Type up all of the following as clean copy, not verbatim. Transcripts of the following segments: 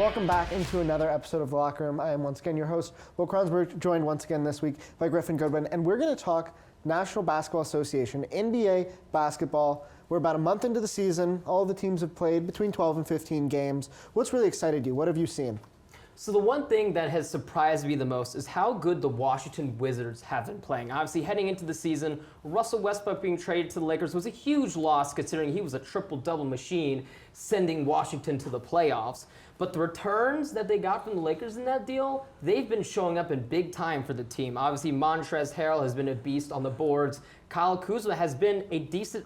Welcome back into another episode of The Locker Room. I am once again your host, Will Kronsberg, joined once again this week by Griffin Goodwyn, and we're going to talk National Basketball Association, NBA basketball. We're about a month into the season. All the teams have played between 12 and 15 games. What's really excited you? What have you seen? So the one thing that has surprised me the most is how good the Washington Wizards have been playing. Obviously, heading into the season, Russell Westbrook being traded to the Lakers was a huge loss considering he was a triple-double machine sending Washington to the playoffs. But the returns that they got from the Lakers in that deal, they've been showing up in big time for the team. Obviously, Montrezl Harrell has been a beast on the boards. Kyle Kuzma has been a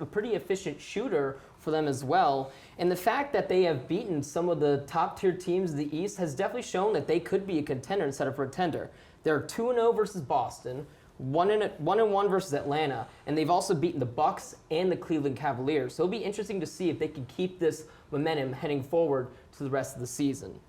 pretty efficient shooter for them as well. And the fact that they have beaten some of the top-tier teams in the East has definitely shown that they could be a contender instead of a pretender. They're 2-0 versus Boston, 1-1 versus Atlanta, and they've also beaten the Bucks and the Cleveland Cavaliers. So it'll be interesting to see if they can keep this momentum heading forward to the rest of the season.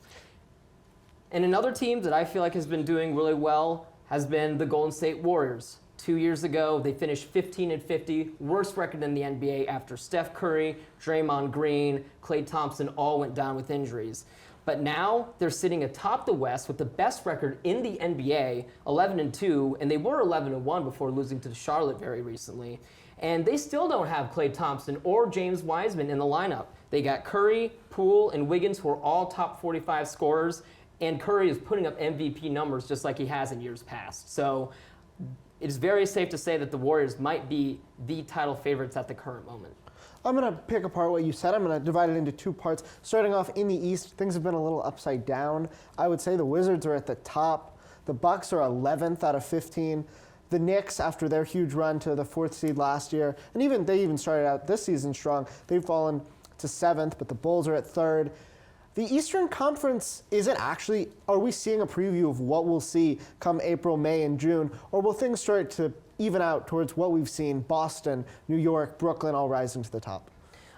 And another team that I feel like has been doing really well has been the Golden State Warriors. 2 years ago, they finished 15-50, worst record in the NBA after Steph Curry, Draymond Green, Klay Thompson all went down with injuries. But now they're sitting atop the West with the best record in the NBA, 11-2, and they were 11-1 before losing to Charlotte very recently. And they still don't have Klay Thompson or James Wiseman in the lineup. They got Curry, Poole, and Wiggins, who are all top 45 scorers, and Curry is putting up MVP numbers just like he has in years past. So it's very safe to say that the Warriors might be the title favorites at the current moment. I'm going to pick apart what you said. I'm going to divide it into two parts. Starting off in the East, things have been a little upside down. I would say the Wizards are at the top. The Bucks are 11th out of 15. The Knicks, after their huge run to the 4th seed last year, and they even started out this season strong, they've fallen to 7th, but the Bulls are at 3rd. The Eastern Conference are we seeing a preview of what we'll see come April, May, and June, or will things start to even out towards what we've seen, Boston, New York, Brooklyn all rising to the top?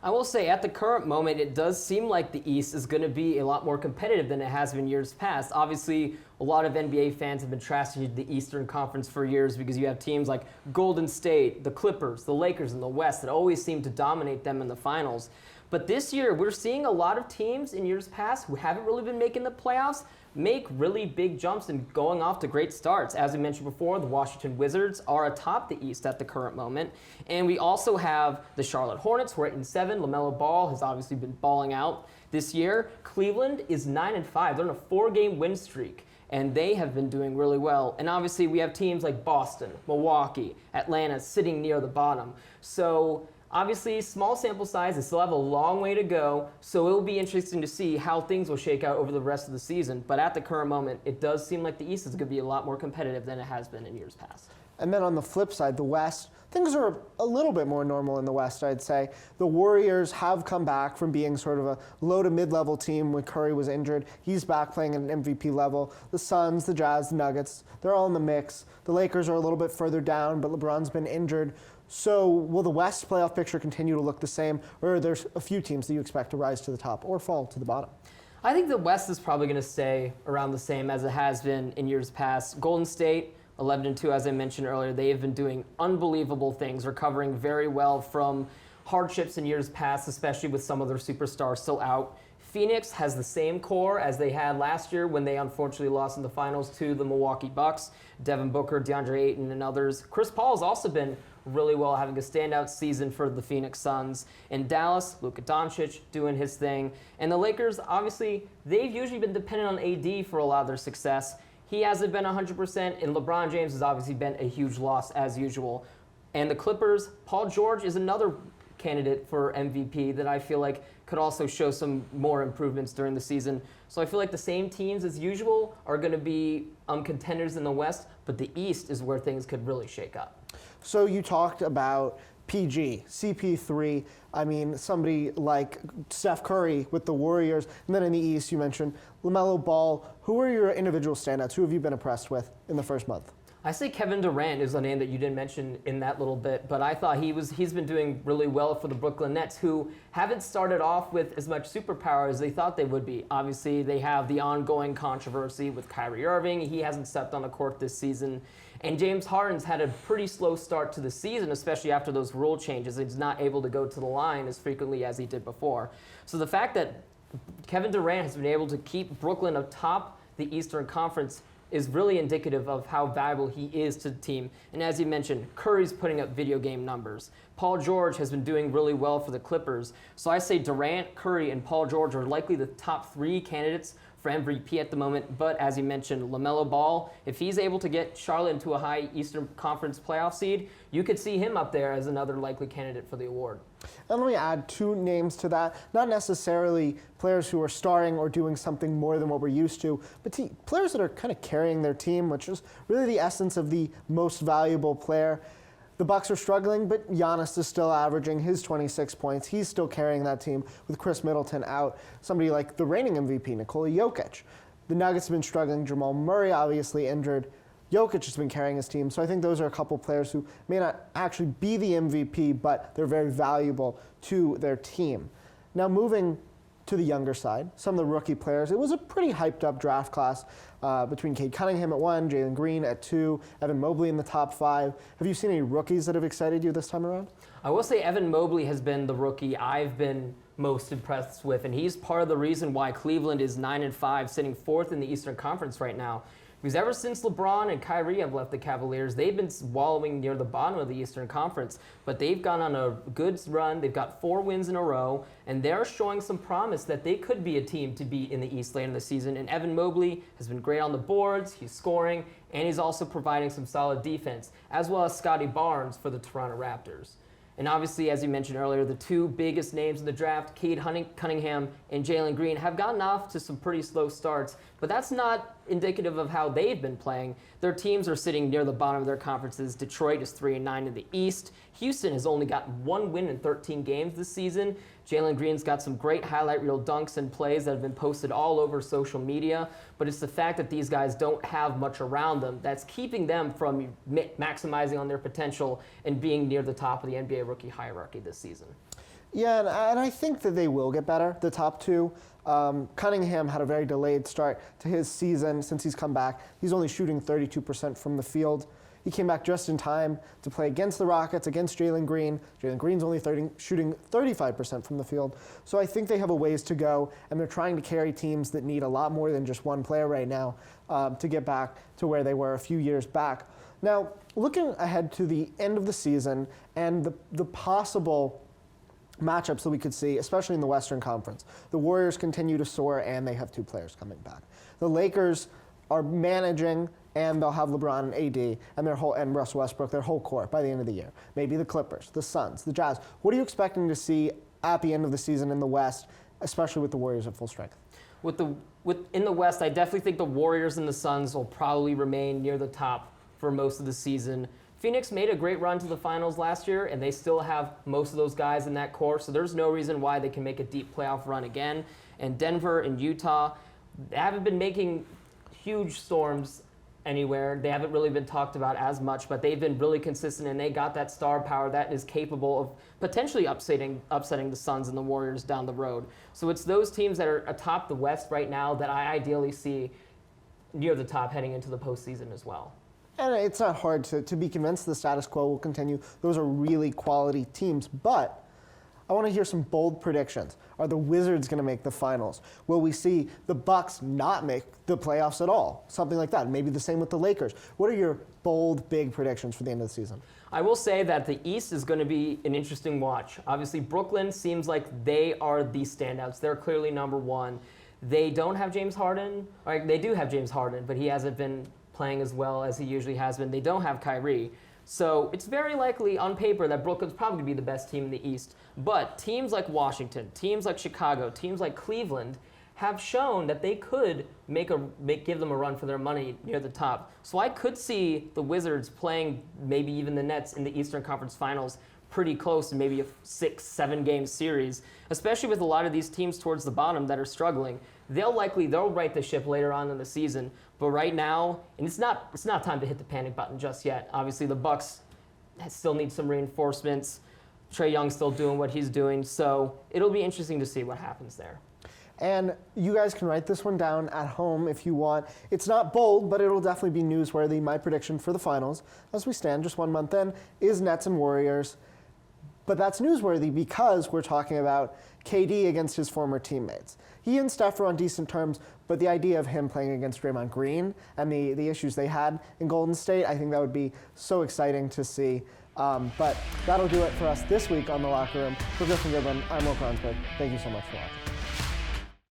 I will say at the current moment, it does seem like the East is going to be a lot more competitive than it has been years past. Obviously, a lot of NBA fans have been trashing the Eastern Conference for years because you have teams like Golden State, the Clippers, the Lakers in the West that always seem to dominate them in the finals. But this year, we're seeing a lot of teams in years past who haven't really been making the playoffs make really big jumps and going off to great starts. As we mentioned before, the Washington Wizards are atop the East at the current moment. And we also have the Charlotte Hornets, who are 8-7. LaMelo Ball has obviously been balling out this year. Cleveland is 9-5. They're on a 4-game win streak, and they have been doing really well. And obviously, we have teams like Boston, Milwaukee, Atlanta sitting near the bottom. So obviously, small sample size, they still have a long way to go, so it will be interesting to see how things will shake out over the rest of the season. But at the current moment, it does seem like the East is going to be a lot more competitive than it has been in years past. And then on the flip side, the West, things are a little bit more normal in the West, I'd say. The Warriors have come back from being sort of a low to mid-level team when Curry was injured. He's back playing at an MVP level. The Suns, the Jazz, the Nuggets, they're all in the mix. The Lakers are a little bit further down, but LeBron's been injured. So will the West playoff picture continue to look the same, or are there a few teams that you expect to rise to the top or fall to the bottom? I think the West is probably going to stay around the same as it has been in years past. Golden State, 11-2, as I mentioned earlier, they have been doing unbelievable things, recovering very well from hardships in years past, especially with some of their superstars still out. Phoenix has the same core as they had last year when they unfortunately lost in the finals to the Milwaukee Bucks. Devin Booker, DeAndre Ayton, and others. Chris Paul has also been really well, having a standout season for the Phoenix Suns. In Dallas, Luka Doncic doing his thing. And the Lakers, obviously, they've usually been dependent on AD for a lot of their success. He hasn't been 100%, and LeBron James has obviously been a huge loss as usual. And the Clippers, Paul George is another candidate for MVP that I feel like could also show some more improvements during the season. So I feel like the same teams as usual are going to be contenders in the West, but the East is where things could really shake up. So you talked about PG, CP3, I mean, somebody like Steph Curry with the Warriors, and then in the East you mentioned LaMelo Ball. Who are your individual standouts? Who have you been impressed with in the first month? I say Kevin Durant is a name that you didn't mention in that little bit, but I thought he's been doing really well for the Brooklyn Nets, who haven't started off with as much superpower as they thought they would be. Obviously, they have the ongoing controversy with Kyrie Irving. He hasn't stepped on the court this season. And James Harden's had a pretty slow start to the season, especially after those rule changes. He's not able to go to the line as frequently as he did before. So the fact that Kevin Durant has been able to keep Brooklyn atop the Eastern Conference is really indicative of how valuable he is to the team. And as you mentioned, Curry's putting up video game numbers. Paul George has been doing really well for the Clippers. So I say Durant, Curry, and Paul George are likely the top 3 candidates for MVP at the moment. But as you mentioned, LaMelo Ball, if he's able to get Charlotte into a high Eastern Conference playoff seed, you could see him up there as another likely candidate for the award. And let me add 2 names to that. Not necessarily players who are starring or doing something more than what we're used to, but players that are kind of carrying their team, which is really the essence of the most valuable player. The Bucks are struggling, but Giannis is still averaging his 26 points. He's still carrying that team with Chris Middleton out. Somebody like the reigning MVP, Nikola Jokic. The Nuggets have been struggling. Jamal Murray obviously injured. Jokic has been carrying his team. So I think those are a couple players who may not actually be the MVP, but they're very valuable to their team. Now moving to the younger side, some of the rookie players. It was a pretty hyped up draft class between Cade Cunningham at 1, Jalen Green at 2, Evan Mobley in the top 5. Have you seen any rookies that have excited you this time around? I will say Evan Mobley has been the rookie I've been most impressed with, and he's part of the reason why Cleveland is 9-5, sitting 4th in the Eastern Conference right now. Because ever since LeBron and Kyrie have left the Cavaliers, they've been wallowing near the bottom of the Eastern Conference. But they've gone on a good run. They've got 4 wins in a row, and they're showing some promise that they could be a team to beat in the East later in the season. And Evan Mobley has been great on the boards. He's scoring, and he's also providing some solid defense, as well as Scotty Barnes for the Toronto Raptors. And obviously, as you mentioned earlier, the 2 biggest names in the draft, Cade Cunningham and Jalen Green, have gotten off to some pretty slow starts, but that's not indicative of how they've been playing. Their teams are sitting near the bottom of their conferences. Detroit is 3-9 in the East. Houston has only got 1 win in 13 games this season. Jalen Green's got some great highlight reel dunks and plays that have been posted all over social media, but it's the fact that these guys don't have much around them that's keeping them from maximizing on their potential and being near the top of the NBA rookie hierarchy this season. Yeah, and I think that they will get better, the top 2. Cunningham had a very delayed start to his season since he's come back. He's only shooting 32% from the field. He came back just in time to play against the Rockets, against Jalen Green. Jalen Green's only shooting 35% from the field. So I think they have a ways to go, and they're trying to carry teams that need a lot more than just one player right now to get back to where they were a few years back. Now, looking ahead to the end of the season and the possible matchups that we could see, especially in the Western Conference. The Warriors continue to soar, and they have 2 players coming back. The Lakers are managing, and they'll have LeBron and AD and Russell Westbrook, their whole core by the end of the year. Maybe the Clippers, the Suns, the Jazz. What are you expecting to see at the end of the season in the West, especially with the Warriors at full strength? In the West, I definitely think the Warriors and the Suns will probably remain near the top for most of the season. Phoenix made a great run to the finals last year, and they still have most of those guys in that core, so there's no reason why they can make a deep playoff run again. And Denver and Utah, they haven't been making huge storms anywhere. They haven't really been talked about as much, but they've been really consistent, and they got that star power that is capable of potentially upsetting the Suns and the Warriors down the road. So it's those teams that are atop the West right now that I ideally see near the top heading into the postseason as well. And it's not hard to be convinced the status quo will continue. Those are really quality teams. But I want to hear some bold predictions. Are the Wizards going to make the finals? Will we see the Bucks not make the playoffs at all? Something like that. Maybe the same with the Lakers. What are your bold, big predictions for the end of the season? I will say that the East is going to be an interesting watch. Obviously, Brooklyn seems like they are the standouts. They're clearly number 1. They don't have James Harden. Or they do have James Harden, but he hasn't been playing as well as he usually has been. They don't have Kyrie. So it's very likely on paper that Brooklyn's probably going to be the best team in the East. But teams like Washington, teams like Chicago, teams like Cleveland have shown that they could give them a run for their money near the top. So I could see the Wizards playing maybe even the Nets in the Eastern Conference Finals pretty close to maybe a 6-7 game series, especially with a lot of these teams towards the bottom that are struggling. They'll right the ship later on in the season, but right now, and it's not time to hit the panic button just yet. Obviously, the Bucks still need some reinforcements. Trae Young's still doing what he's doing, so it'll be interesting to see what happens there. And you guys can write this one down at home if you want. It's not bold, but it'll definitely be newsworthy. My prediction for the finals, as we stand just 1 month in, is Nets and Warriors. But that's newsworthy because we're talking about KD against his former teammates. He and Steph are on decent terms, but the idea of him playing against Draymond Green and the issues they had in Golden State, I think that would be so exciting to see. But that'll do it for us this week on The Locker Room. For Griffin Goodwyn, I'm Will Kronsberg. Thank you so much for watching.